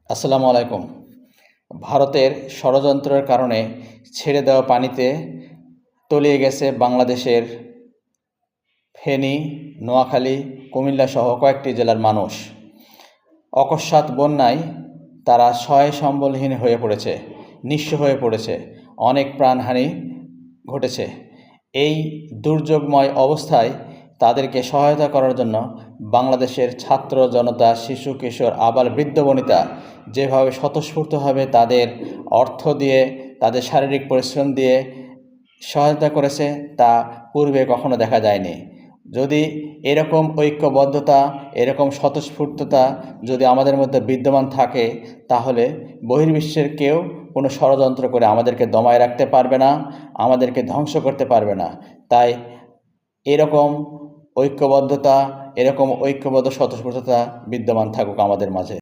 আসসালামু আলাইকুম। ভারতের ষড়যন্ত্রের কারণে ছেড়ে দেওয়া পানিতে তলিয়ে গেছে বাংলাদেশের ফেনী, নোয়াখালী, কুমিল্লাসহ কয়েকটি জেলার মানুষ। অকস্মাৎ বন্যায় তারা সহায় সম্বলহীন হয়ে পড়েছে, নিঃস্ব হয়ে পড়েছে, অনেক প্রাণহানি ঘটেছে। এই দুর্যোগময় অবস্থায় তাদেরকে সহায়তা করার জন্য বাংলাদেশের ছাত্র জনতা, শিশু কিশোর, আবাল বৃদ্ধ বনিতা যেভাবে স্বতঃস্ফূর্তভাবে তাদের অর্থ দিয়ে, তাদের শারীরিক পরিশ্রম দিয়ে সহায়তা করেছে তা পূর্বে কখনো দেখা যায়নি। যদি এরকম ঐক্যবদ্ধতা, এরকম স্বতঃস্ফূর্ততা যদি আমাদের মধ্যে বিদ্যমান থাকে, তাহলে বহির্বিশ্বের কেউ কোনো ষড়যন্ত্র করে আমাদেরকে দমায় রাখতে পারবে না, আমাদেরকে ধ্বংস করতে পারবে না। তাই এরকম ঐক্যবদ্ধতা, এরকম ঐক্যবদ্ধ স্বতঃস্ফূর্ততা বিদ্যমান থাকুক আমাদের মাঝে।